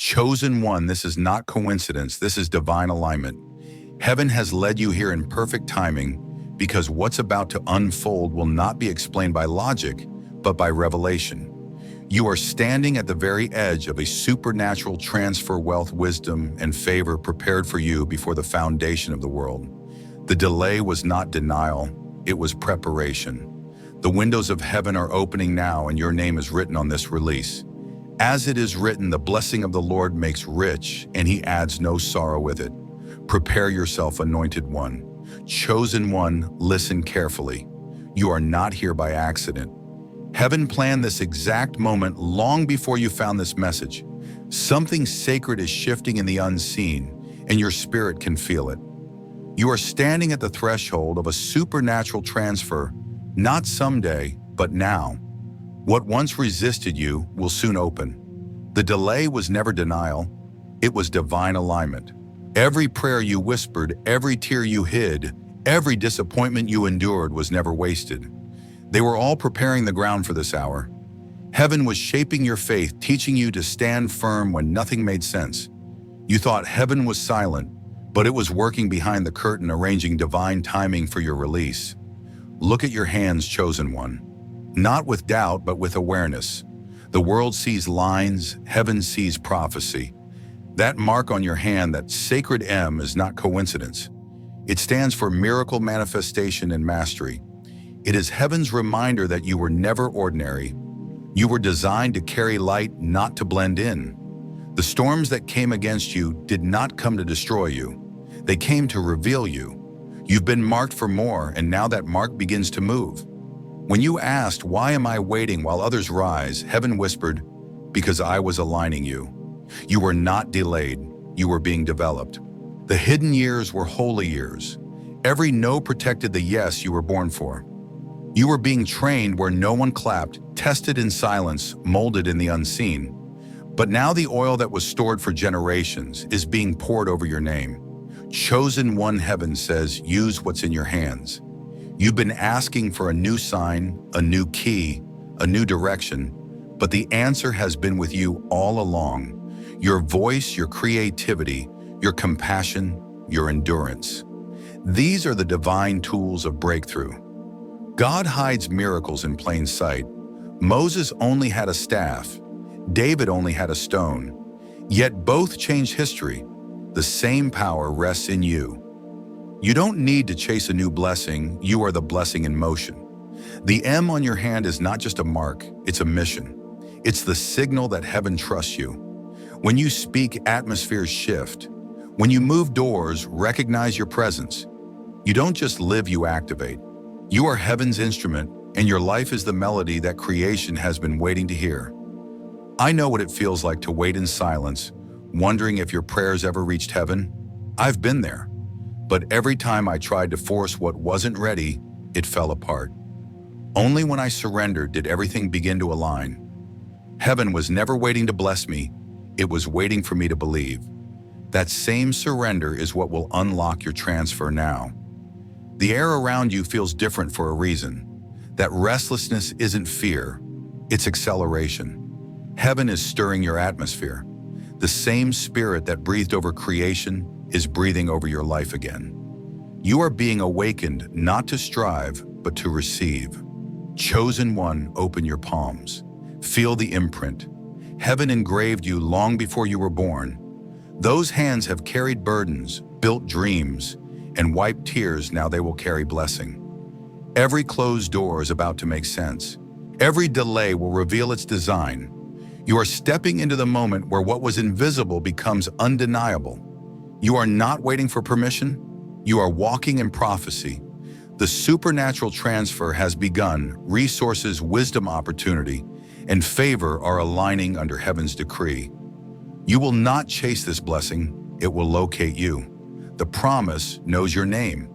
Chosen one, this is not coincidence, this is divine alignment. Heaven has led you here in perfect timing because what's about to unfold will not be explained by logic, but by revelation. You are standing at the very edge of a supernatural transfer, wealth, wisdom, and favor prepared for you before the foundation of the world. The delay was not denial, it was preparation. The windows of heaven are opening now and your name is written on this release. As it is written, the blessing of the Lord makes rich and he adds no sorrow with it. Prepare yourself, anointed one. Chosen one, listen carefully. You are not here by accident. Heaven planned this exact moment long before you found this message. Something sacred is shifting in the unseen, and your spirit can feel it. You are standing at the threshold of a supernatural transfer, not someday, but now. What once resisted you will soon open. The delay was never denial, it was divine alignment. Every prayer you whispered, every tear you hid, every disappointment you endured was never wasted. They were all preparing the ground for this hour. Heaven was shaping your faith, teaching you to stand firm when nothing made sense. You thought heaven was silent, but it was working behind the curtain, arranging divine timing for your release. Look at your hands, chosen one. Not with doubt, but with awareness. The world sees lines, heaven sees prophecy. That mark on your hand, that sacred M, is not coincidence. It stands for miracle, manifestation, and mastery. It is heaven's reminder that you were never ordinary. You were designed to carry light, not to blend in. The storms that came against you did not come to destroy you. They came to reveal you. You've been marked for more, and now that mark begins to move. When you asked, "Why am I waiting while others rise?" heaven whispered, "Because I was aligning you." You were not delayed, you were being developed. The hidden years were holy years. Every no protected the yes you were born for. You were being trained where no one clapped, tested in silence, molded in the unseen. But now the oil that was stored for generations is being poured over your name. Chosen one, heaven says, use what's in your hands. You've been asking for a new sign, a new key, a new direction, but the answer has been with you all along. Your voice, your creativity, your compassion, your endurance. These are the divine tools of breakthrough. God hides miracles in plain sight. Moses only had a staff. David only had a stone. Yet both changed history. The same power rests in you. You don't need to chase a new blessing, you are the blessing in motion. The M on your hand is not just a mark, it's a mission. It's the signal that heaven trusts you. When you speak, atmospheres shift. When you move doors, recognize your presence. You don't just live, you activate. You are heaven's instrument, and your life is the melody that creation has been waiting to hear. I know what it feels like to wait in silence, wondering if your prayers ever reached heaven. I've been there. But every time I tried to force what wasn't ready, it fell apart. Only when I surrendered did everything begin to align. Heaven was never waiting to bless me, it was waiting for me to believe. That same surrender is what will unlock your transfer now. The air around you feels different for a reason. That restlessness isn't fear, it's acceleration. Heaven is stirring your atmosphere. The same spirit that breathed over creation is breathing over your life again. You are being awakened not to strive, but to receive. Chosen one, open your palms. Feel the imprint. Heaven engraved you long before you were born. Those hands have carried burdens, built dreams, and wiped tears. Now they will carry blessing. Every closed door is about to make sense. Every delay will reveal its design. You are stepping into the moment where what was invisible becomes undeniable. You are not waiting for permission. You are walking in prophecy. The supernatural transfer has begun. Resources, wisdom, opportunity, and favor are aligning under heaven's decree. You will not chase this blessing, it will locate you. The promise knows your name.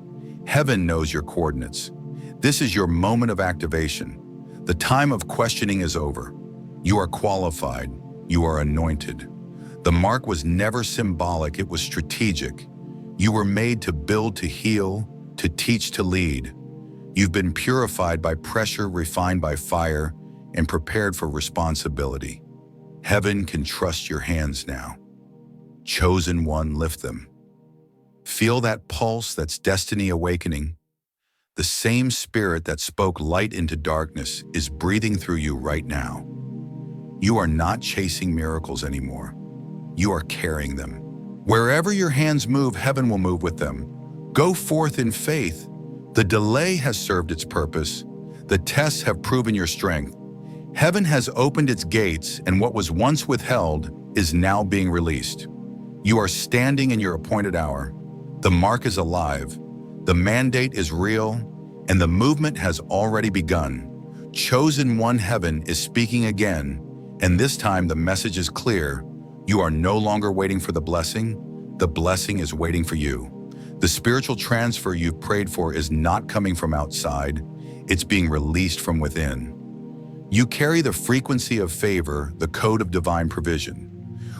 Heaven knows your coordinates. This is your moment of activation. The time of questioning is over. You are qualified. You are anointed. The mark was never symbolic, it was strategic. You were made to build, to heal, to teach, to lead. You've been purified by pressure, refined by fire, and prepared for responsibility. Heaven can trust your hands now. Chosen one, lift them. Feel that pulse, that's destiny awakening. The same spirit that spoke light into darkness is breathing through you right now. You are not chasing miracles anymore. You are carrying them. Wherever your hands move, heaven will move with them. Go forth in faith. The delay has served its purpose. The tests have proven your strength. Heaven has opened its gates, and what was once withheld is now being released. You are standing in your appointed hour. The mark is alive. The mandate is real, and the movement has already begun. Chosen one, heaven is speaking again, and this time the message is clear. You are no longer waiting for the blessing is waiting for you. The spiritual transfer you've prayed for is not coming from outside, it's being released from within. You carry the frequency of favor, the code of divine provision.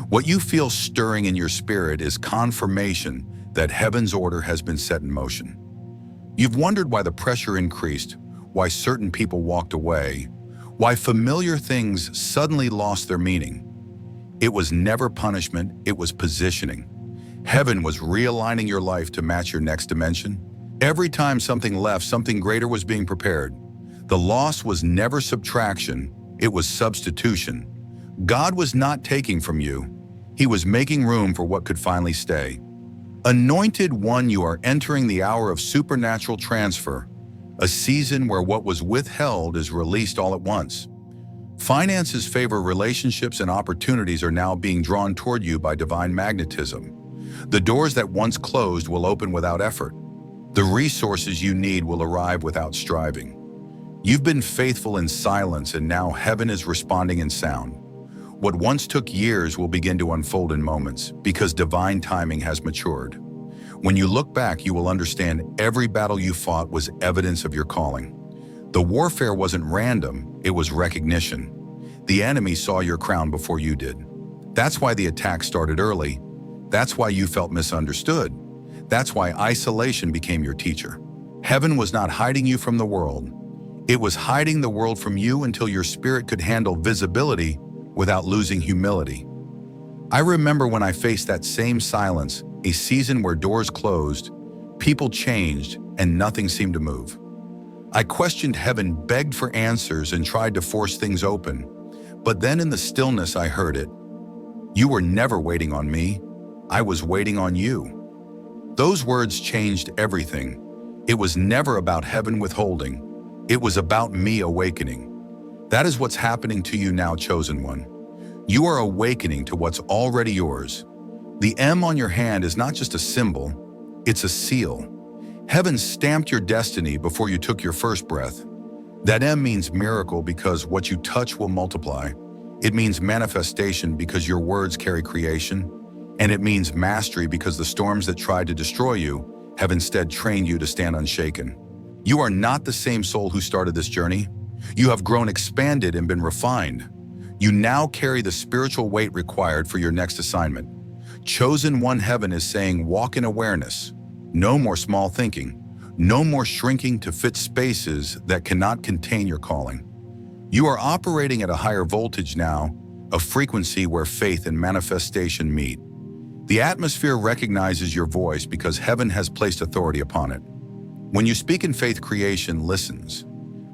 What you feel stirring in your spirit is confirmation that heaven's order has been set in motion. You've wondered why the pressure increased, why certain people walked away, why familiar things suddenly lost their meaning. It was never punishment, it was positioning. Heaven was realigning your life to match your next dimension. Every time something left, something greater was being prepared. The loss was never subtraction, it was substitution. God was not taking from you, He was making room for what could finally stay. Anointed one, you are entering the hour of supernatural transfer, a season where what was withheld is released all at once. Finances favor relationships, and opportunities are now being drawn toward you by divine magnetism. The doors that once closed will open without effort. The resources you need will arrive without striving. You've been faithful in silence, and now heaven is responding in sound. What once took years will begin to unfold in moments because divine timing has matured. When you look back, you will understand every battle you fought was evidence of your calling. The warfare wasn't random, it was recognition. The enemy saw your crown before you did. That's why the attack started early. That's why you felt misunderstood. That's why isolation became your teacher. Heaven was not hiding you from the world. It was hiding the world from you until your spirit could handle visibility without losing humility. I remember when I faced that same silence, a season where doors closed, people changed, and nothing seemed to move. I questioned heaven, begged for answers, and tried to force things open. But then in the stillness I heard it. You were never waiting on me. I was waiting on you. Those words changed everything. It was never about heaven withholding. It was about me awakening. That is what's happening to you now, chosen one. You are awakening to what's already yours. The M on your hand is not just a symbol, it's a seal. Heaven stamped your destiny before you took your first breath. That M means miracle because what you touch will multiply. It means manifestation because your words carry creation. And it means mastery because the storms that tried to destroy you have instead trained you to stand unshaken. You are not the same soul who started this journey. You have grown, expanded, and been refined. You now carry the spiritual weight required for your next assignment. Chosen one, heaven is saying, walk in awareness. No more small thinking. No more shrinking to fit spaces that cannot contain your calling. You are operating at a higher voltage now, a frequency where faith and manifestation meet. The atmosphere recognizes your voice because heaven has placed authority upon it. When you speak in faith, creation listens.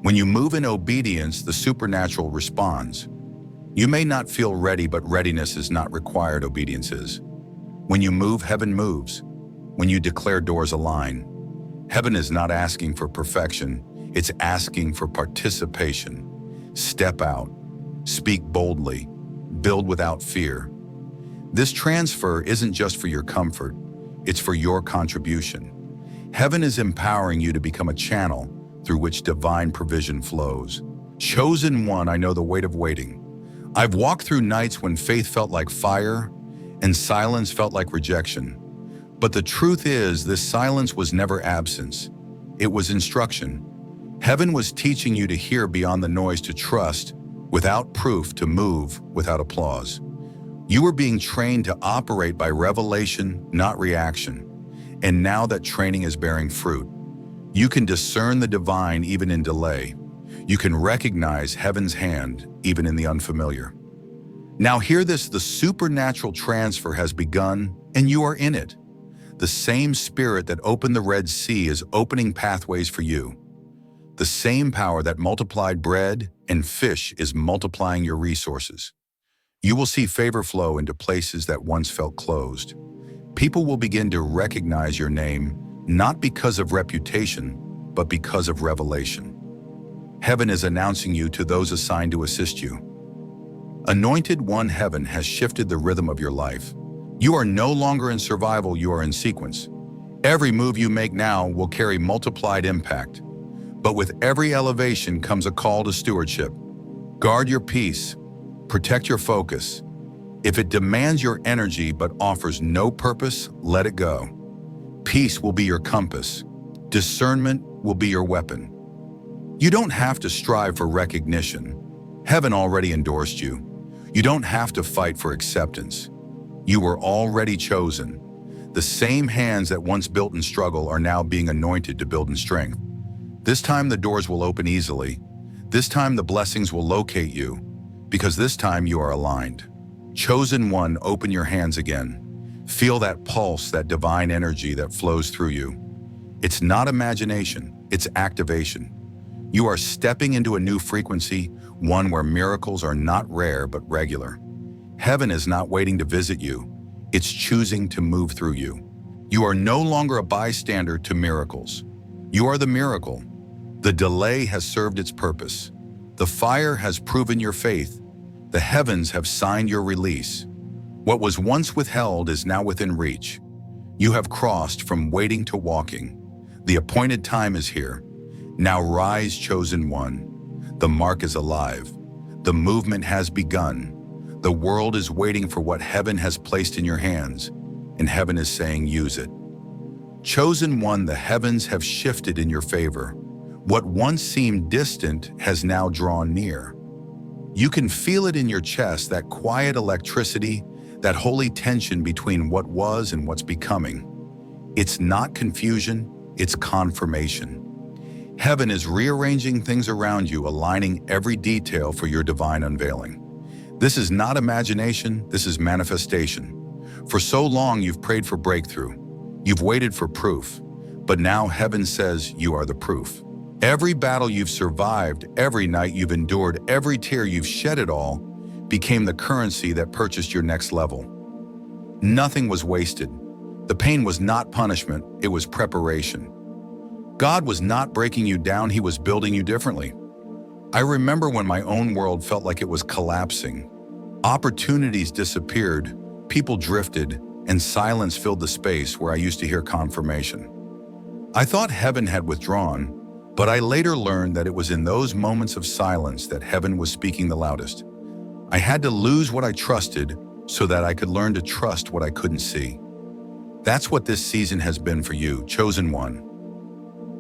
When you move in obedience, the supernatural responds. You may not feel ready, but readiness is not required, obedience is. When you move, heaven moves. When you declare, doors align. Heaven is not asking for perfection, it's asking for participation. Step out, speak boldly, build without fear. This transfer isn't just for your comfort, it's for your contribution. Heaven is empowering you to become a channel through which divine provision flows. Chosen one, I know the weight of waiting. I've walked through nights when faith felt like fire and silence felt like rejection. But the truth is, this silence was never absence. It was instruction. Heaven was teaching you to hear beyond the noise, to trust without proof, to move without applause. You were being trained to operate by revelation, not reaction. And now that training is bearing fruit. You can discern the divine even in delay. You can recognize heaven's hand even in the unfamiliar. Now hear this, the supernatural transfer has begun and you are in it. The same spirit that opened the Red Sea is opening pathways for you. The same power that multiplied bread and fish is multiplying your resources. You will see favor flow into places that once felt closed. People will begin to recognize your name, not because of reputation, but because of revelation. Heaven is announcing you to those assigned to assist you. Anointed One, heaven has shifted the rhythm of your life. You are no longer in survival, you are in sequence. Every move you make now will carry multiplied impact. But with every elevation comes a call to stewardship. Guard your peace. Protect your focus. If it demands your energy but offers no purpose, let it go. Peace will be your compass. Discernment will be your weapon. You don't have to strive for recognition. Heaven already endorsed you. You don't have to fight for acceptance. You were already chosen. The same hands that once built in struggle are now being anointed to build in strength. This time the doors will open easily. This time the blessings will locate you, because this time you are aligned. Chosen One, open your hands again. Feel that pulse, that divine energy that flows through you. It's not imagination, it's activation. You are stepping into a new frequency, one where miracles are not rare but regular. Heaven is not waiting to visit you, it's choosing to move through you. You are no longer a bystander to miracles. You are the miracle. The delay has served its purpose. The fire has proven your faith. The heavens have signed your release. What was once withheld is now within reach. You have crossed from waiting to walking. The appointed time is here. Now rise, chosen one. The mark is alive. The movement has begun. The world is waiting for what heaven has placed in your hands, and heaven is saying, use it. Chosen one, the heavens have shifted in your favor. What once seemed distant has now drawn near. You can feel it in your chest, that quiet electricity, that holy tension between what was and what's becoming. It's not confusion, it's confirmation. Heaven is rearranging things around you, aligning every detail for your divine unveiling. This is not imagination, this is manifestation. For so long you've prayed for breakthrough. You've waited for proof, but now heaven says you are the proof. Every battle you've survived, every night you've endured, every tear you've shed, it all became the currency that purchased your next level. Nothing was wasted. The pain was not punishment, it was preparation. God was not breaking you down, He was building you differently. I remember when my own world felt like it was collapsing. Opportunities disappeared, people drifted, and silence filled the space where I used to hear confirmation. I thought heaven had withdrawn, but I later learned that it was in those moments of silence that heaven was speaking the loudest. I had to lose what I trusted so that I could learn to trust what I couldn't see. That's what this season has been for you, chosen one.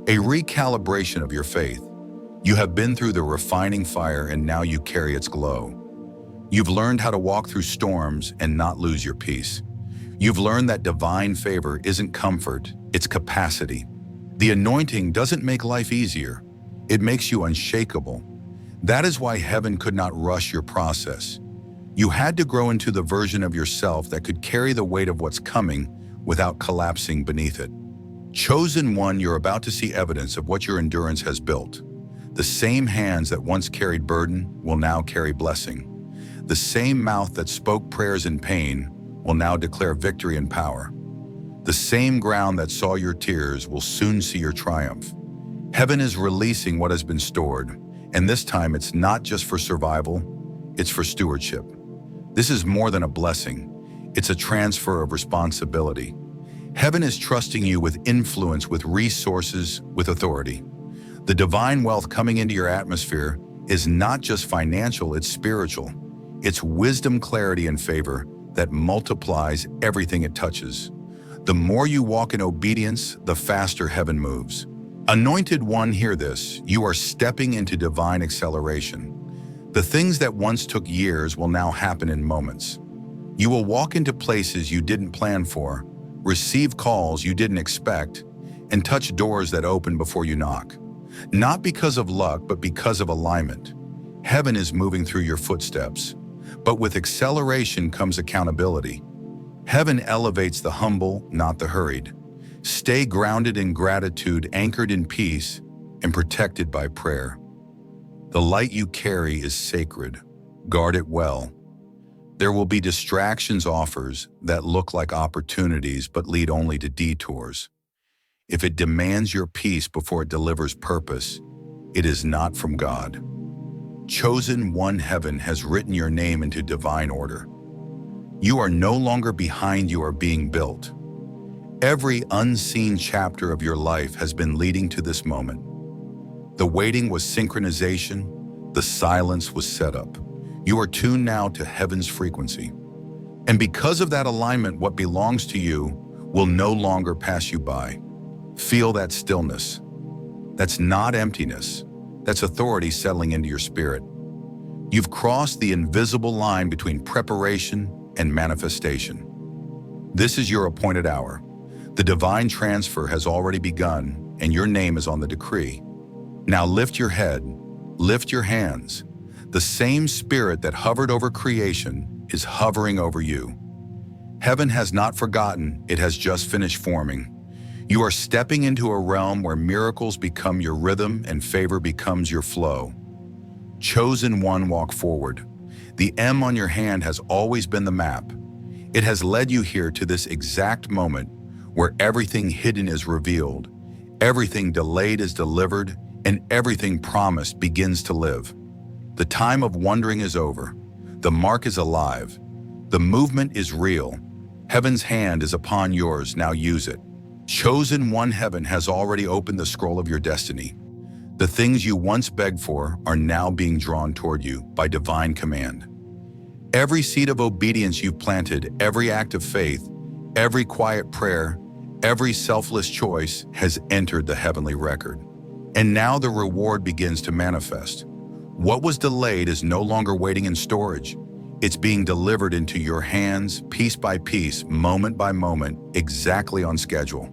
A recalibration of your faith. You have been through the refining fire and now you carry its glow. You've learned how to walk through storms and not lose your peace. You've learned that divine favor isn't comfort, it's capacity. The anointing doesn't make life easier, it makes you unshakable. That is why heaven could not rush your process. You had to grow into the version of yourself that could carry the weight of what's coming without collapsing beneath it. Chosen one, you're about to see evidence of what your endurance has built. The same hands that once carried burden will now carry blessing. The same mouth that spoke prayers in pain will now declare victory and power. The same ground that saw your tears will soon see your triumph. Heaven is releasing what has been stored, and this time it's not just for survival, it's for stewardship. This is more than a blessing, it's a transfer of responsibility. Heaven is trusting you with influence, with resources, with authority. The divine wealth coming into your atmosphere is not just financial, it's spiritual. It's wisdom, clarity, and favor that multiplies everything it touches. The more you walk in obedience, the faster heaven moves. Anointed one, hear this. You are stepping into divine acceleration. The things that once took years will now happen in moments. You will walk into places you didn't plan for, receive calls you didn't expect, and touch doors that open before you knock. Not because of luck, but because of alignment. Heaven is moving through your footsteps. But with acceleration comes accountability. Heaven elevates the humble, not the hurried. Stay grounded in gratitude, anchored in peace, and protected by prayer. The light you carry is sacred. Guard it well. There will be distractions, offers that look like opportunities but lead only to detours. If it demands your peace before it delivers purpose, it is not from God. Chosen one, heaven has written your name into divine order. You are no longer behind, you are being built. Every unseen chapter of your life has been leading to this moment. The waiting was synchronization, the silence was setup. You are tuned now to heaven's frequency. And because of that alignment, what belongs to you will no longer pass you by. Feel that stillness. That's not emptiness. That's authority settling into your spirit. You've crossed the invisible line between preparation and manifestation. This is your appointed hour. The divine transfer has already begun, and your name is on the decree. Now lift your head, lift your hands. The same spirit that hovered over creation is hovering over you. Heaven has not forgotten, it has just finished forming. You are stepping into a realm where miracles become your rhythm and favor becomes your flow. Chosen one, walk forward. The M on your hand has always been the map. It has led you here to this exact moment where everything hidden is revealed, everything delayed is delivered, and everything promised begins to live. The time of wondering is over. The mark is alive. The movement is real. Heaven's hand is upon yours, now use it. Chosen one, heaven has already opened the scroll of your destiny. The things you once begged for are now being drawn toward you by divine command. Every seed of obedience you've planted, every act of faith, every quiet prayer, every selfless choice has entered the heavenly record. And now the reward begins to manifest. What was delayed is no longer waiting in storage. It's being delivered into your hands, piece by piece, moment by moment, exactly on schedule.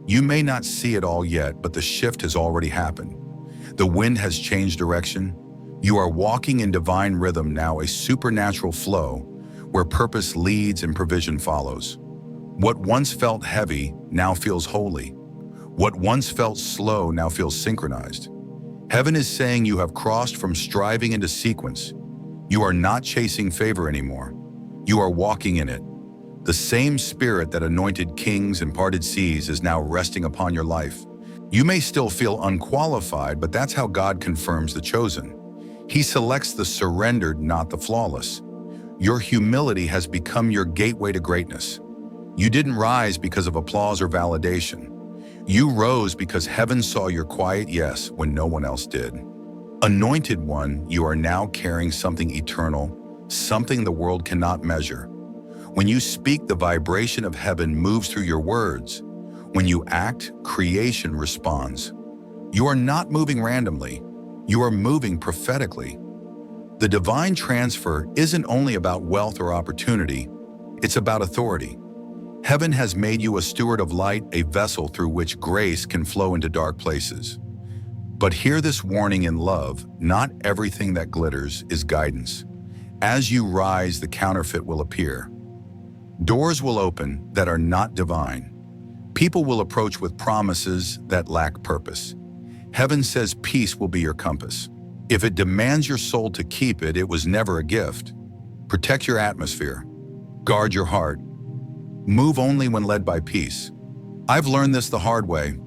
You may not see it all yet, but the shift has already happened. The wind has changed direction. You are walking in divine rhythm now, a supernatural flow where purpose leads and provision follows. What once felt heavy now feels holy. What once felt slow now feels synchronized. Heaven is saying you have crossed from striving into sequence. You are not chasing favor anymore. You are walking in it. The same spirit that anointed kings and parted seas is now resting upon your life. You may still feel unqualified, but that's how God confirms the chosen. He selects the surrendered, not the flawless. Your humility has become your gateway to greatness. You didn't rise because of applause or validation. You rose because heaven saw your quiet yes when no one else did. Anointed one, you are now carrying something eternal, something the world cannot measure. When you speak, the vibration of heaven moves through your words. When you act, creation responds. You are not moving randomly. You are moving prophetically. The divine transfer isn't only about wealth or opportunity, it's about authority. Heaven has made you a steward of light, a vessel through which grace can flow into dark places. But hear this warning in love, not everything that glitters is guidance. As you rise, the counterfeit will appear. Doors will open that are not divine. People will approach with promises that lack purpose. Heaven says peace will be your compass. If it demands your soul to keep it, it was never a gift. Protect your atmosphere. Guard your heart. Move only when led by peace. I've learned this the hard way.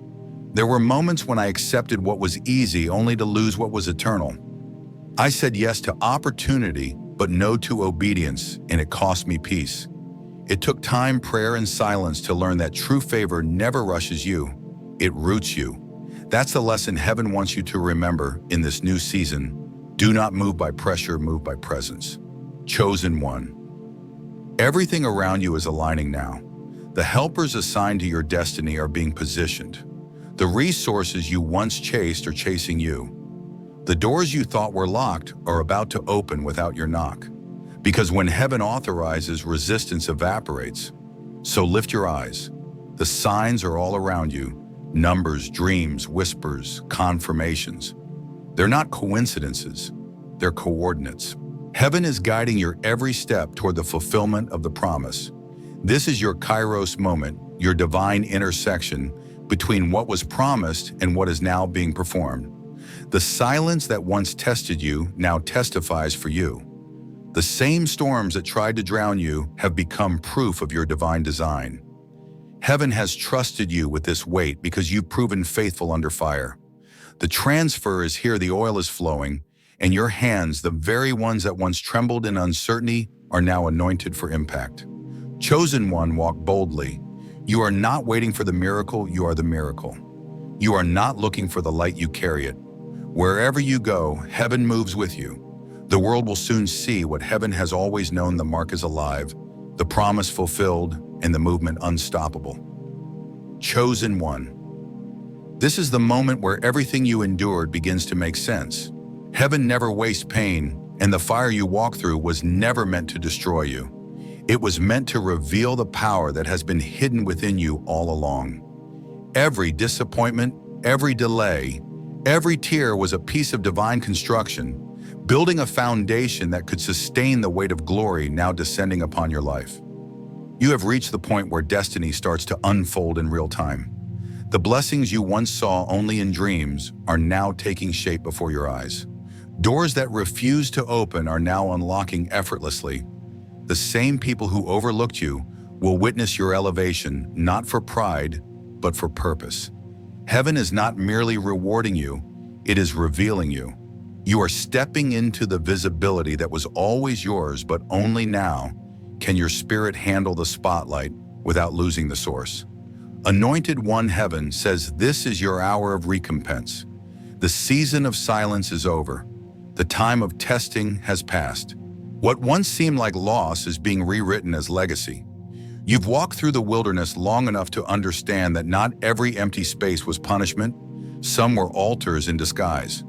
There were moments when I accepted what was easy only to lose what was eternal. I said yes to opportunity, but no to obedience, and it cost me peace. It took time, prayer, and silence to learn that true favor never rushes you. It roots you. That's the lesson heaven wants you to remember in this new season. Do not move by pressure, move by presence. Chosen one. Everything around you is aligning now. The helpers assigned to your destiny are being positioned. The resources you once chased are chasing you. The doors you thought were locked are about to open without your knock. Because when heaven authorizes, resistance evaporates. So lift your eyes. The signs are all around you. Numbers, dreams, whispers, confirmations. They're not coincidences. They're coordinates. Heaven is guiding your every step toward the fulfillment of the promise. This is your kairos moment, your divine intersection between what was promised and what is now being performed. The silence that once tested you now testifies for you. The same storms that tried to drown you have become proof of your divine design. Heaven has trusted you with this weight because you've proven faithful under fire. The transfer is here, the oil is flowing, and your hands, the very ones that once trembled in uncertainty, are now anointed for impact. Chosen one, walk boldly. You are not waiting for the miracle, you are the miracle. You are not looking for the light, you carry it. Wherever you go, heaven moves with you. The world will soon see what heaven has always known: the mark is alive, the promise fulfilled, and the movement unstoppable. Chosen one. This is the moment where everything you endured begins to make sense. Heaven never wastes pain, and the fire you walk through was never meant to destroy you. It was meant to reveal the power that has been hidden within you all along. Every disappointment, every delay, every tear was a piece of divine construction, building a foundation that could sustain the weight of glory now descending upon your life. You have reached the point where destiny starts to unfold in real time. The blessings you once saw only in dreams are now taking shape before your eyes. Doors that refused to open are now unlocking effortlessly. The same people who overlooked you will witness your elevation, not for pride, but for purpose. Heaven is not merely rewarding you, it is revealing you. You are stepping into the visibility that was always yours, but only now can your spirit handle the spotlight without losing the source. Anointed One, heaven says this is your hour of recompense. The season of silence is over. The time of testing has passed. What once seemed like loss is being rewritten as legacy. You've walked through the wilderness long enough to understand that not every empty space was punishment. Some were altars in disguise.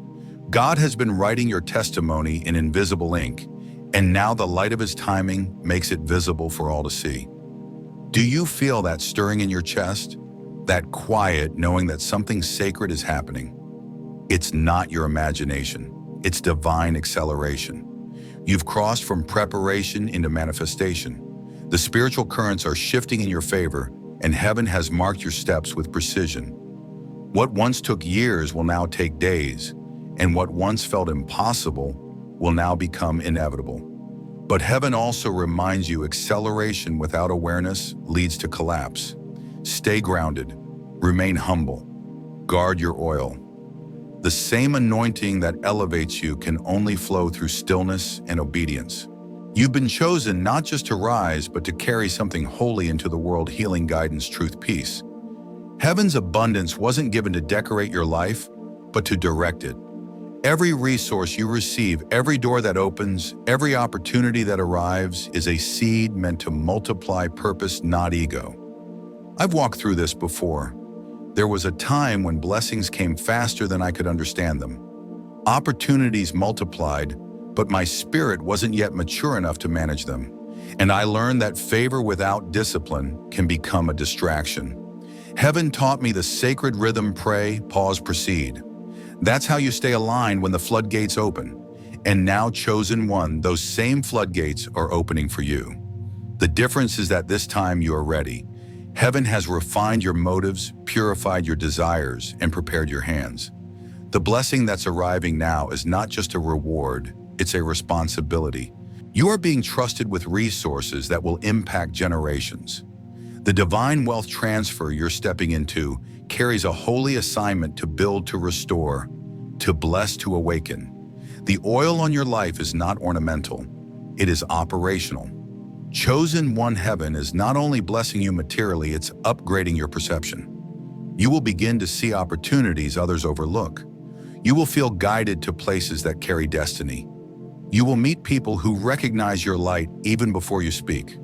God has been writing your testimony in invisible ink, and now the light of His timing makes it visible for all to see. Do you feel that stirring in your chest? That quiet knowing that something sacred is happening? It's not your imagination. It's divine acceleration. You've crossed from preparation into manifestation. The spiritual currents are shifting in your favor, and heaven has marked your steps with precision. What once took years will now take days, and what once felt impossible will now become inevitable. But heaven also reminds you acceleration without awareness leads to collapse. Stay grounded, remain humble, guard your oil. The same anointing that elevates you can only flow through stillness and obedience. You've been chosen not just to rise, but to carry something holy into the world: healing, guidance, truth, peace. Heaven's abundance wasn't given to decorate your life, but to direct it. Every resource you receive, every door that opens, every opportunity that arrives is a seed meant to multiply purpose, not ego. I've walked through this before. There was a time when blessings came faster than I could understand them. Opportunities multiplied, but my spirit wasn't yet mature enough to manage them. And I learned that favor without discipline can become a distraction. Heaven taught me the sacred rhythm: pray, pause, proceed. That's how you stay aligned when the floodgates open. And now, chosen one, those same floodgates are opening for you. The difference is that this time you are ready. Heaven has refined your motives, purified your desires, and prepared your hands. The blessing that's arriving now is not just a reward, it's a responsibility. You are being trusted with resources that will impact generations. The divine wealth transfer you're stepping into carries a holy assignment to build, to restore, to bless, to awaken. The oil on your life is not ornamental, it is operational. Chosen One, heaven is not only blessing you materially, it's upgrading your perception. You will begin to see opportunities others overlook. You will feel guided to places that carry destiny. You will meet people who recognize your light even before you speak.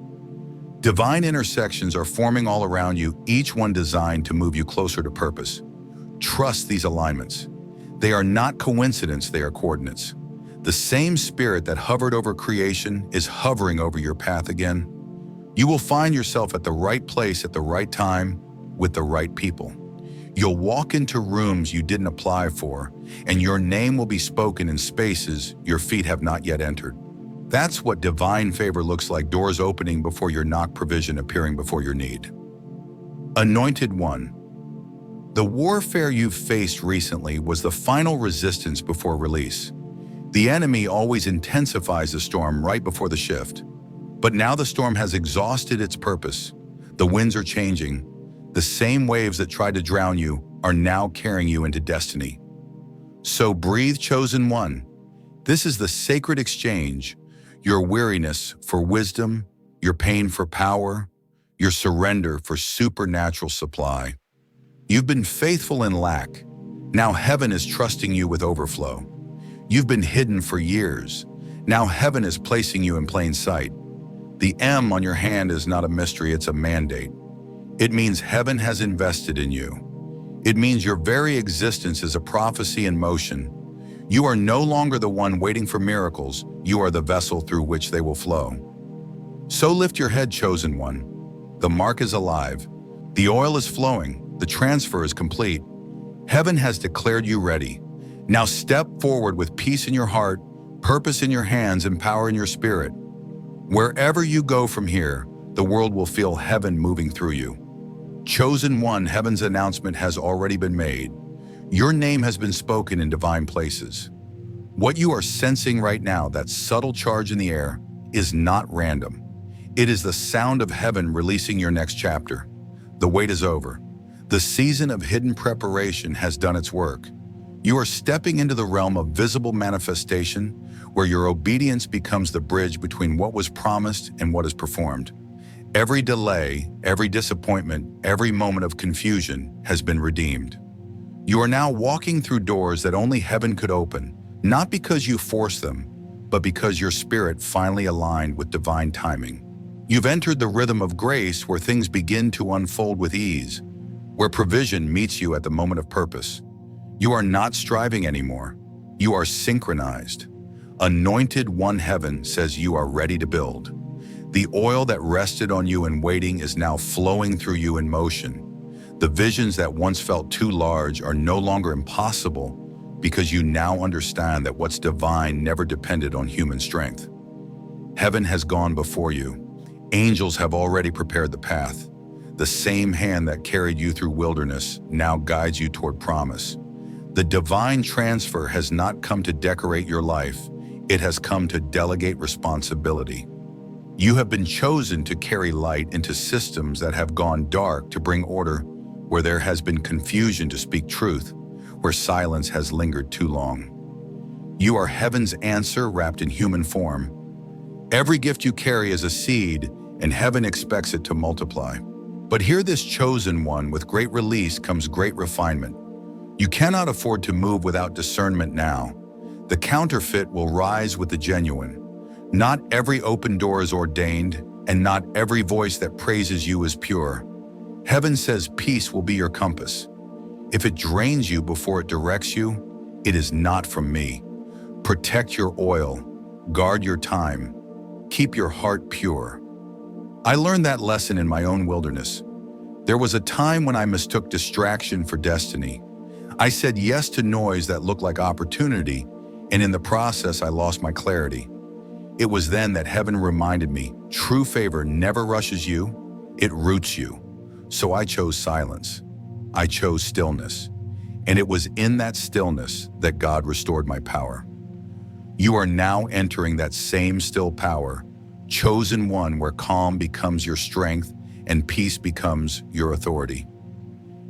Divine intersections are forming all around you, each one designed to move you closer to purpose. Trust these alignments. They are not coincidence, they are coordinates. The same spirit that hovered over creation is hovering over your path again. You will find yourself at the right place at the right time with the right people. You'll walk into rooms you didn't apply for, and your name will be spoken in spaces your feet have not yet entered. That's what divine favor looks like, doors opening before your knock, provision appearing before your need. Anointed One. The warfare you've faced recently was the final resistance before release. The enemy always intensifies the storm right before the shift. But now the storm has exhausted its purpose. The winds are changing. The same waves that tried to drown you are now carrying you into destiny. So breathe, chosen one. This is the sacred exchange. Your weariness for wisdom, your pain for power, your surrender for supernatural supply. You've been faithful in lack. Now heaven is trusting you with overflow. You've been hidden for years. Now heaven is placing you in plain sight. The M on your hand is not a mystery, it's a mandate. It means heaven has invested in you. It means your very existence is a prophecy in motion. You are no longer the one waiting for miracles, you are the vessel through which they will flow. So lift your head, chosen one. The mark is alive. The oil is flowing. The transfer is complete. Heaven has declared you ready. Now step forward with peace in your heart, purpose in your hands, and power in your spirit. Wherever you go from here, the world will feel heaven moving through you. Chosen one, heaven's announcement has already been made. Your name has been spoken in divine places. What you are sensing right now, that subtle charge in the air, is not random. It is the sound of heaven releasing your next chapter. The wait is over. The season of hidden preparation has done its work. You are stepping into the realm of visible manifestation, where your obedience becomes the bridge between what was promised and what is performed. Every delay, every disappointment, every moment of confusion has been redeemed. You are now walking through doors that only heaven could open, not because you forced them, but because your spirit finally aligned with divine timing. You've entered the rhythm of grace, where things begin to unfold with ease, where provision meets you at the moment of purpose. You are not striving anymore. You are synchronized. Anointed one, heaven says you are ready to build. The oil that rested on you in waiting is now flowing through you in motion. The visions that once felt too large are no longer impossible, because you now understand that what's divine never depended on human strength. Heaven has gone before you. Angels have already prepared the path. The same hand that carried you through wilderness now guides you toward promise. The divine transfer has not come to decorate your life. It has come to delegate responsibility. You have been chosen to carry light into systems that have gone dark, to bring order where there has been confusion, to speak truth where silence has lingered too long. You are heaven's answer wrapped in human form. Every gift you carry is a seed, and heaven expects it to multiply. But hear this, chosen one, with great release comes great refinement. You cannot afford to move without discernment now. The counterfeit will rise with the genuine. Not every open door is ordained, and not every voice that praises you is pure. Heaven says peace will be your compass. If it drains you before it directs you, it is not from me. Protect your oil, guard your time, keep your heart pure. I learned that lesson in my own wilderness. There was a time when I mistook distraction for destiny. I said yes to noise that looked like opportunity, and in the process I lost my clarity. It was then that heaven reminded me, true favor never rushes you, it roots you. So I chose silence. I chose stillness. And it was in that stillness that God restored my power. You are now entering that same still power, chosen one, where calm becomes your strength and peace becomes your authority.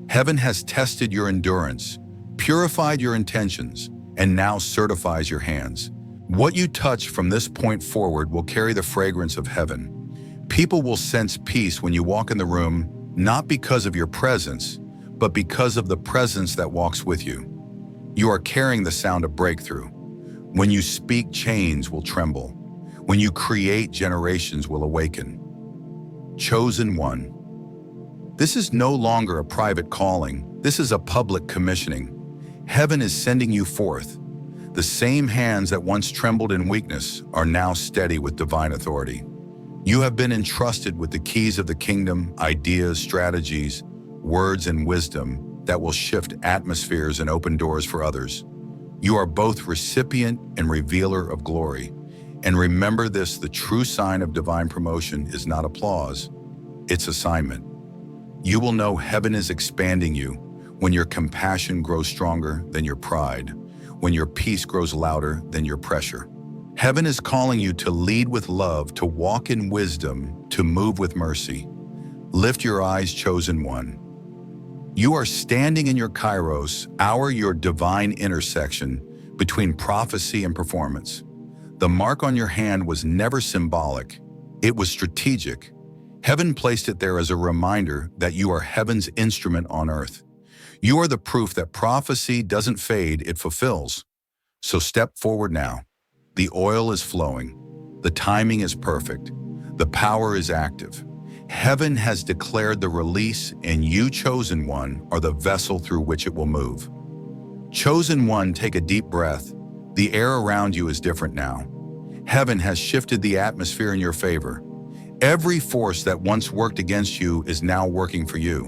Heaven has tested your endurance, purified your intentions, and now certifies your hands. What you touch from this point forward will carry the fragrance of heaven. People will sense peace when you walk in the room, not because of your presence, but because of the presence that walks with you. You are carrying the sound of breakthrough. When you speak, chains will tremble. When you create, generations will awaken. Chosen one. This is no longer a private calling. This is a public commissioning. Heaven is sending you forth. The same hands that once trembled in weakness are now steady with divine authority. You have been entrusted with the keys of the kingdom, ideas, strategies, words, and wisdom that will shift atmospheres and open doors for others. You are both recipient and revealer of glory. And remember this, the true sign of divine promotion is not applause, it's assignment. You will know heaven is expanding you when your compassion grows stronger than your pride, when your peace grows louder than your pressure. Heaven is calling you to lead with love, to walk in wisdom, to move with mercy. Lift your eyes, chosen one. You are standing in your kairos, your divine intersection between prophecy and performance. The mark on your hand was never symbolic, it was strategic. Heaven placed it there as a reminder that you are heaven's instrument on earth. You are the proof that prophecy doesn't fade, it fulfills. So step forward now. The oil is flowing. The timing is perfect. The power is active. Heaven has declared the release, and you, chosen one, are the vessel through which it will move. Chosen one, take a deep breath. The air around you is different now. Heaven has shifted the atmosphere in your favor. Every force that once worked against you is now working for you.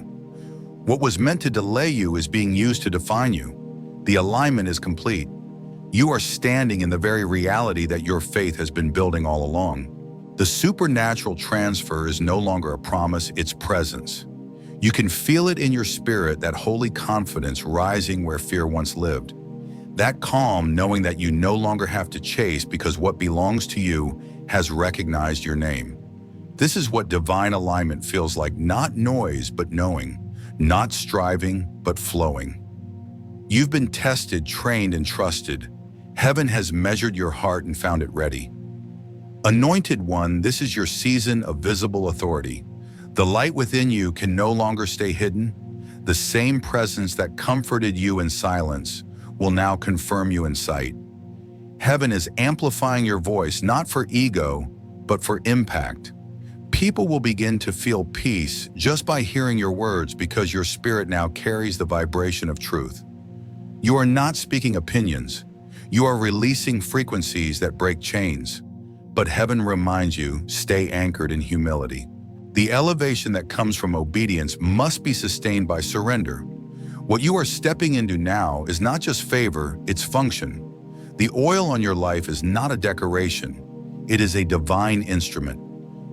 What was meant to delay you is being used to define you. The alignment is complete. You are standing in the very reality that your faith has been building all along. The supernatural transfer is no longer a promise, it's presence. You can feel it in your spirit, that holy confidence rising where fear once lived. That calm, knowing that you no longer have to chase because what belongs to you has recognized your name. This is what divine alignment feels like, not noise, but knowing, not striving, but flowing. You've been tested, trained, and trusted. Heaven has measured your heart and found it ready. Anointed one, this is your season of visible authority. The light within you can no longer stay hidden. The same presence that comforted you in silence will now confirm you in sight. Heaven is amplifying your voice, not for ego, but for impact. People will begin to feel peace just by hearing your words because your spirit now carries the vibration of truth. You are not speaking opinions. You are releasing frequencies that break chains. But heaven reminds you, stay anchored in humility. The elevation that comes from obedience must be sustained by surrender. What you are stepping into now is not just favor, it's function. The oil on your life is not a decoration. It is a divine instrument.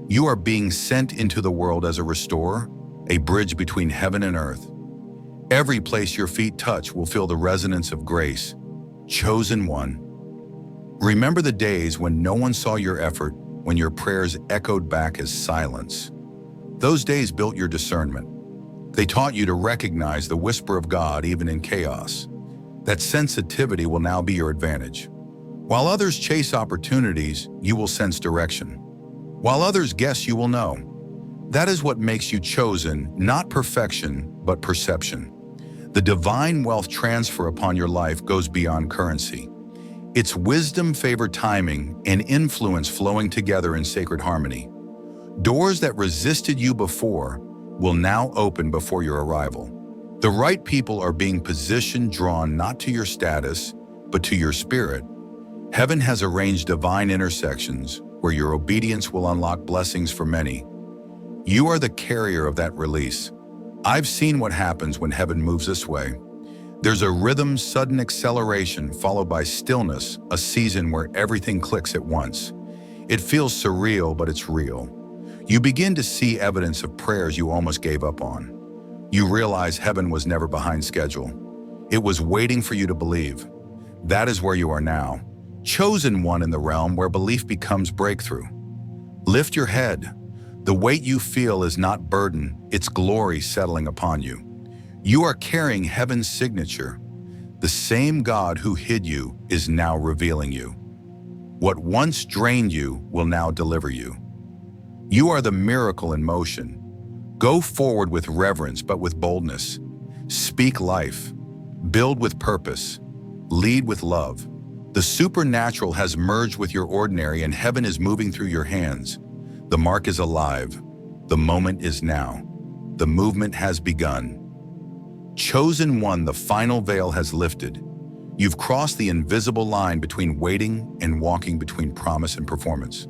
You are being sent into the world as a restorer, a bridge between heaven and earth. Every place your feet touch will feel the resonance of grace. Chosen one. Remember the days when no one saw your effort, when your prayers echoed back as silence. Those days built your discernment. They taught you to recognize the whisper of God even in chaos. That sensitivity will now be your advantage. While others chase opportunities, you will sense direction. While others guess, you will know. That is what makes you chosen, not perfection, but perception. The divine wealth transfer upon your life goes beyond currency. It's wisdom, favor, timing, and influence flowing together in sacred harmony. Doors that resisted you before will now open before your arrival. The right people are being positioned, drawn not to your status, but to your spirit. Heaven has arranged divine intersections where your obedience will unlock blessings for many. You are the carrier of that release. I've seen what happens when heaven moves this way. There's a rhythm, sudden acceleration, followed by stillness, a season where everything clicks at once. It feels surreal, but it's real. You begin to see evidence of prayers you almost gave up on. You realize heaven was never behind schedule. It was waiting for you to believe. That is where you are now, chosen one in the realm where belief becomes breakthrough. Lift your head. The weight you feel is not burden, it's glory settling upon you. You are carrying heaven's signature. The same God who hid you is now revealing you. What once drained you will now deliver you. You are the miracle in motion. Go forward with reverence but with boldness. Speak life. Build with purpose. Lead with love. The supernatural has merged with your ordinary and heaven is moving through your hands. The mark is alive. The moment is now. The movement has begun. Chosen one, the final veil has lifted. You've crossed the invisible line between waiting and walking, between promise and performance.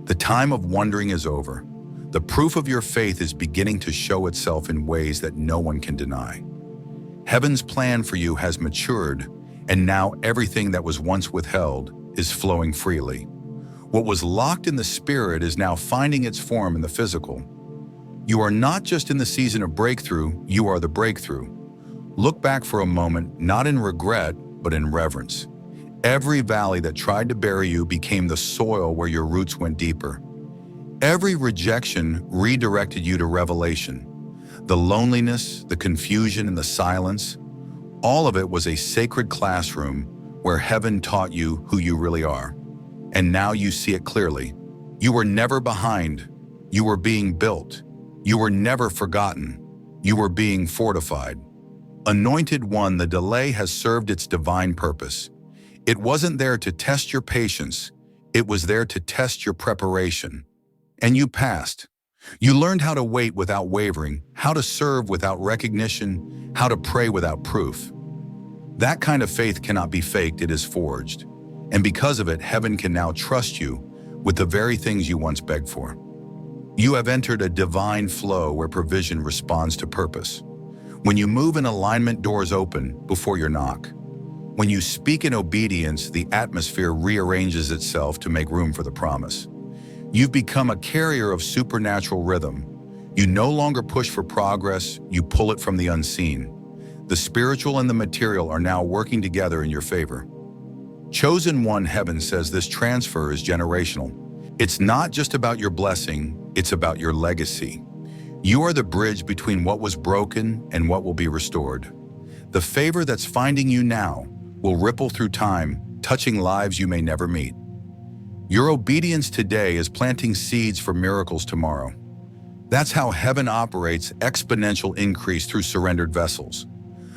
The time of wondering is over. The proof of your faith is beginning to show itself in ways that no one can deny. Heaven's plan for you has matured, and now everything that was once withheld is flowing freely. What was locked in the spirit is now finding its form in the physical. You are not just in the season of breakthrough, you are the breakthrough. Look back for a moment, not in regret, but in reverence. Every valley that tried to bury you became the soil where your roots went deeper. Every rejection redirected you to revelation. The loneliness, the confusion, and the silence, all of it was a sacred classroom where heaven taught you who you really are. And now you see it clearly. You were never behind. You were being built. You were never forgotten. You were being fortified. Anointed One, the delay has served its divine purpose. It wasn't there to test your patience. It was there to test your preparation. And you passed. You learned how to wait without wavering, how to serve without recognition, how to pray without proof. That kind of faith cannot be faked, it is forged. And because of it, heaven can now trust you with the very things you once begged for. You have entered a divine flow where provision responds to purpose. When you move in alignment, doors open before your knock. When you speak in obedience, the atmosphere rearranges itself to make room for the promise. You've become a carrier of supernatural rhythm. You no longer push for progress, you pull it from the unseen. The spiritual and the material are now working together in your favor. Chosen One, heaven says this transfer is generational. It's not just about your blessing, it's about your legacy. You are the bridge between what was broken and what will be restored. The favor that's finding you now will ripple through time, touching lives you may never meet. Your obedience today is planting seeds for miracles tomorrow. That's how heaven operates, exponential increase through surrendered vessels.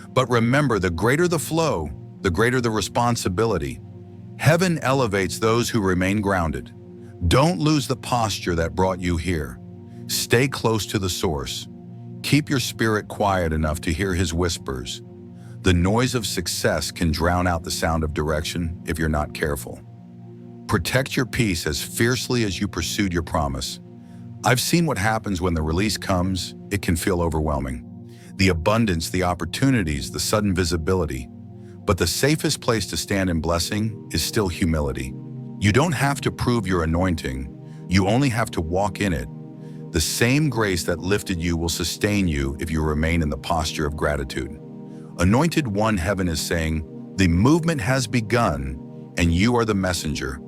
But remember, the greater the flow, the greater the responsibility. Heaven elevates those who remain grounded. Don't lose the posture that brought you here. Stay close to the source. Keep your spirit quiet enough to hear His whispers. The noise of success can drown out the sound of direction if you're not careful. Protect your peace as fiercely as you pursued your promise. I've seen what happens when the release comes. It can feel overwhelming. The abundance, the opportunities, the sudden visibility. But the safest place to stand in blessing is still humility. You don't have to prove your anointing. You only have to walk in it. The same grace that lifted you will sustain you if you remain in the posture of gratitude. Anointed One, heaven is saying, the movement has begun, and you are the messenger.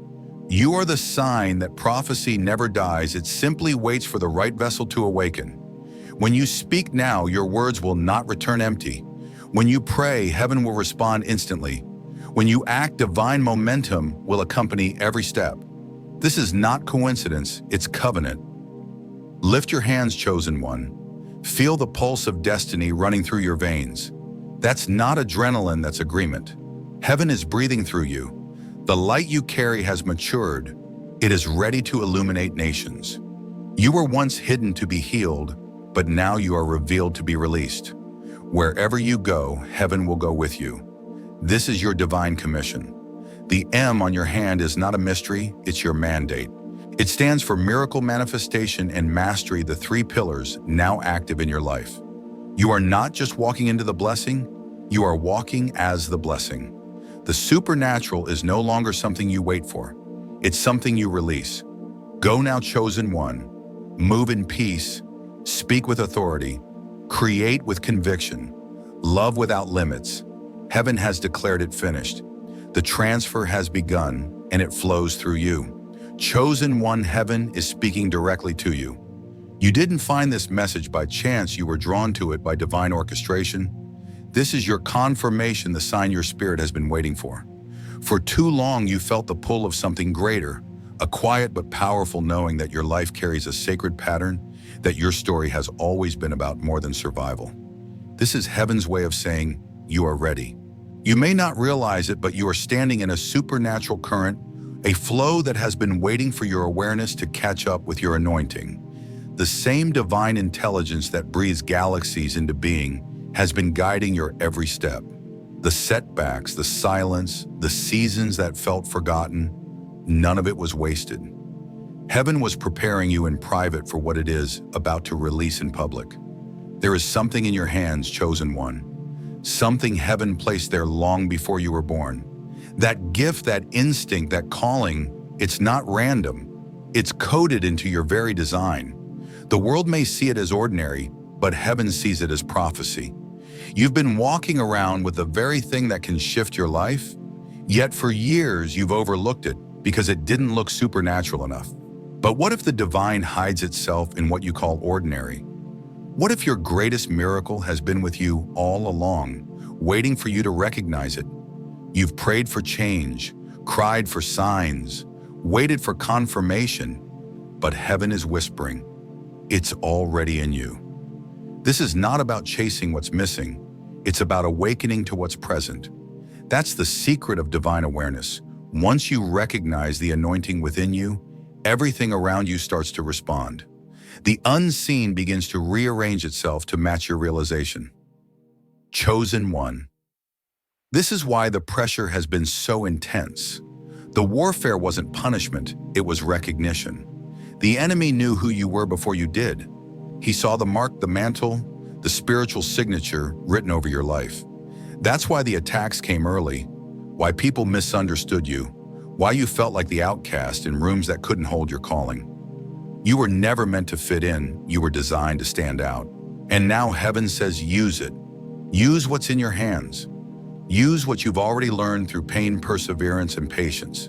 You are the sign that prophecy never dies. It simply waits for the right vessel to awaken. When you speak now, your words will not return empty. When you pray, heaven will respond instantly. When you act, divine momentum will accompany every step. This is not coincidence, it's covenant. Lift your hands, Chosen One. Feel the pulse of destiny running through your veins. That's not adrenaline, that's agreement. Heaven is breathing through you. The light you carry has matured. It is ready to illuminate nations. You were once hidden to be healed, but now you are revealed to be released. Wherever you go, heaven will go with you. This is your divine commission. The M on your hand is not a mystery, it's your mandate. It stands for miracle, manifestation, and mastery, the three pillars now active in your life. You are not just walking into the blessing, you are walking as the blessing. The supernatural is no longer something you wait for. It's something you release. Go now, Chosen One. Move in peace, speak with authority, create with conviction, love without limits. Heaven has declared it finished. The transfer has begun, and it flows through you. Chosen One, heaven is speaking directly to you. You didn't find this message by chance, you were drawn to it by divine orchestration. This is your confirmation, the sign your spirit has been waiting for. For too long, you felt the pull of something greater, a quiet but powerful knowing that your life carries a sacred pattern, that your story has always been about more than survival. This is heaven's way of saying, you are ready. You may not realize it, but you are standing in a supernatural current, a flow that has been waiting for your awareness to catch up with your anointing. The same divine intelligence that breathes galaxies into being has been guiding your every step. The setbacks, the silence, the seasons that felt forgotten, none of it was wasted. Heaven was preparing you in private for what it is about to release in public. There is something in your hands, Chosen One. Something heaven placed there long before you were born. That gift, that instinct, that calling, It's not random. It's coded into your very design. The world may see it as ordinary, but heaven sees it as prophecy. You've been walking around with the very thing that can shift your life, yet for years you've overlooked it because it didn't look supernatural enough. But what if the divine hides itself in what you call ordinary? What if your greatest miracle has been with you all along, waiting for you to recognize it? You've prayed for change, cried for signs, waited for confirmation, but heaven is whispering, it's already in you. This is not about chasing what's missing. It's about awakening to what's present. That's the secret of divine awareness. Once you recognize the anointing within you, everything around you starts to respond. The unseen begins to rearrange itself to match your realization. Chosen one. This is why the pressure has been so intense. The warfare wasn't punishment, it was recognition. The enemy knew who you were before you did. He saw the mark, the mantle, the spiritual signature written over your life. That's why the attacks came early, why people misunderstood you, why you felt like the outcast in rooms that couldn't hold your calling. You were never meant to fit in, you were designed to stand out. And now heaven says use it. Use what's in your hands. Use what you've already learned through pain, perseverance, and patience.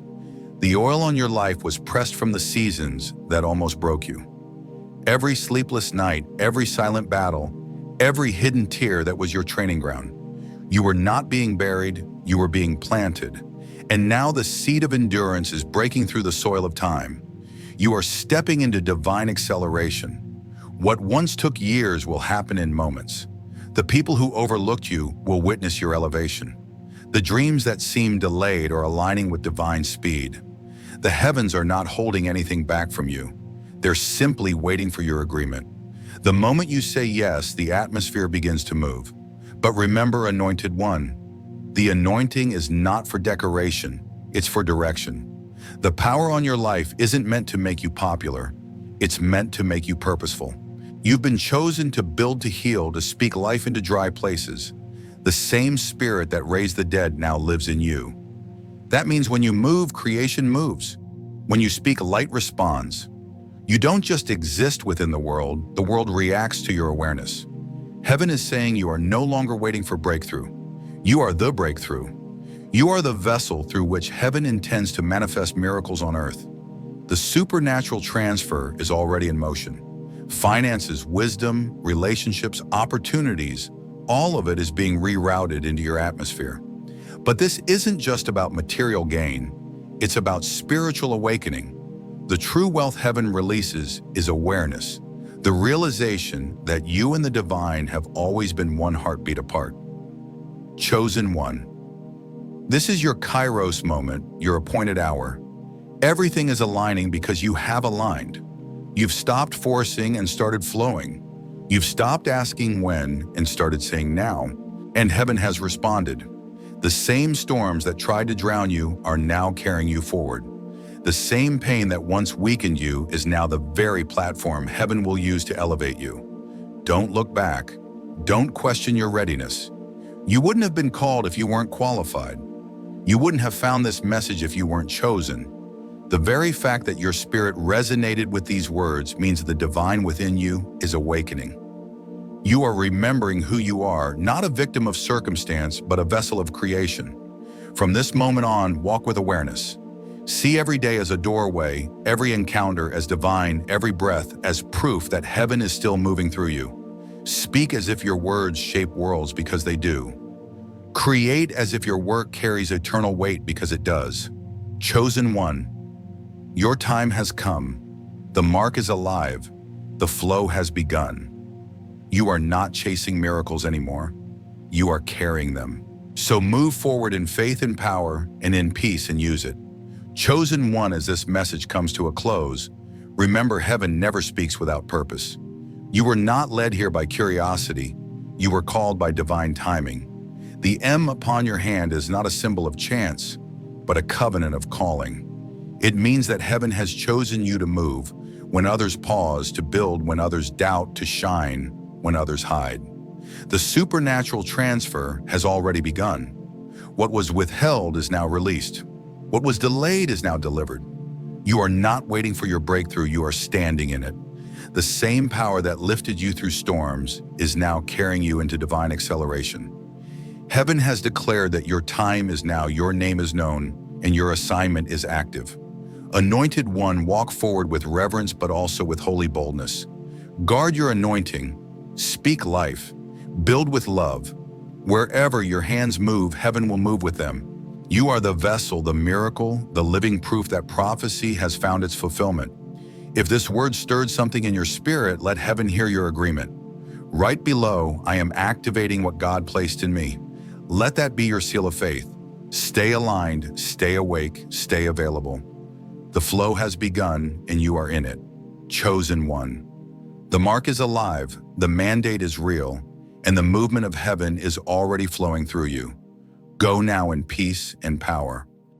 The oil on your life was pressed from the seasons that almost broke you. Every sleepless night, every silent battle, every hidden tear that was your training ground. You were not being buried, you were being planted. And now the seed of endurance is breaking through the soil of time. You are stepping into divine acceleration. What once took years will happen in moments. The people who overlooked you will witness your elevation. The dreams that seemed delayed are aligning with divine speed. The heavens are not holding anything back from you. They're simply waiting for your agreement. The moment you say yes, the atmosphere begins to move. But remember, anointed one, the anointing is not for decoration, it's for direction. The power on your life isn't meant to make you popular, it's meant to make you purposeful. You've been chosen to build, to heal, to speak life into dry places. The same spirit that raised the dead now lives in you. That means when you move, creation moves. When you speak, light responds. You don't just exist within the world reacts to your awareness. Heaven is saying you are no longer waiting for breakthrough. You are the breakthrough. You are the vessel through which heaven intends to manifest miracles on earth. The supernatural transfer is already in motion. Finances, wisdom, relationships, opportunities, all of it is being rerouted into your atmosphere. But this isn't just about material gain, it's about spiritual awakening. The true wealth heaven releases is awareness, the realization that you and the divine have always been one heartbeat apart. Chosen one. This is your kairos moment, your appointed hour. Everything is aligning because you have aligned. You've stopped forcing and started flowing. You've stopped asking when and started saying now, and heaven has responded. The same storms that tried to drown you are now carrying you forward. The same pain that once weakened you is now the very platform heaven will use to elevate you. Don't look back. Don't question your readiness. You wouldn't have been called if you weren't qualified. You wouldn't have found this message if you weren't chosen. The very fact that your spirit resonated with these words means the divine within you is awakening. You are remembering who you are, not a victim of circumstance, but a vessel of creation. From this moment on, walk with awareness. See every day as a doorway, every encounter as divine, every breath as proof that heaven is still moving through you. Speak as if your words shape worlds because they do. Create as if your work carries eternal weight because it does. Chosen one. Your time has come. The mark is alive. The flow has begun. You are not chasing miracles anymore. You are carrying them. So move forward in faith and power and in peace and use it. Chosen one, as this message comes to a close, remember heaven never speaks without purpose. You were not led here by curiosity. You were called by divine timing. The M upon your hand is not a symbol of chance, but a covenant of calling. It means that heaven has chosen you to move when others pause, to build when others doubt, to shine when others hide. The supernatural transfer has already begun. What was withheld is now released. What was delayed is now delivered. You are not waiting for your breakthrough, you are standing in it. The same power that lifted you through storms is now carrying you into divine acceleration. Heaven has declared that your time is now, your name is known, and your assignment is active. Anointed one, walk forward with reverence but also with holy boldness. Guard your anointing, speak life, build with love. Wherever your hands move, heaven will move with them. You are the vessel, the miracle, the living proof that prophecy has found its fulfillment. If this word stirred something in your spirit, let heaven hear your agreement. Right below, I am activating what God placed in me. Let that be your seal of faith. Stay aligned, stay awake, stay available. The flow has begun and you are in it. Chosen one. The mark is alive, the mandate is real, and the movement of heaven is already flowing through you. Go now in peace and power.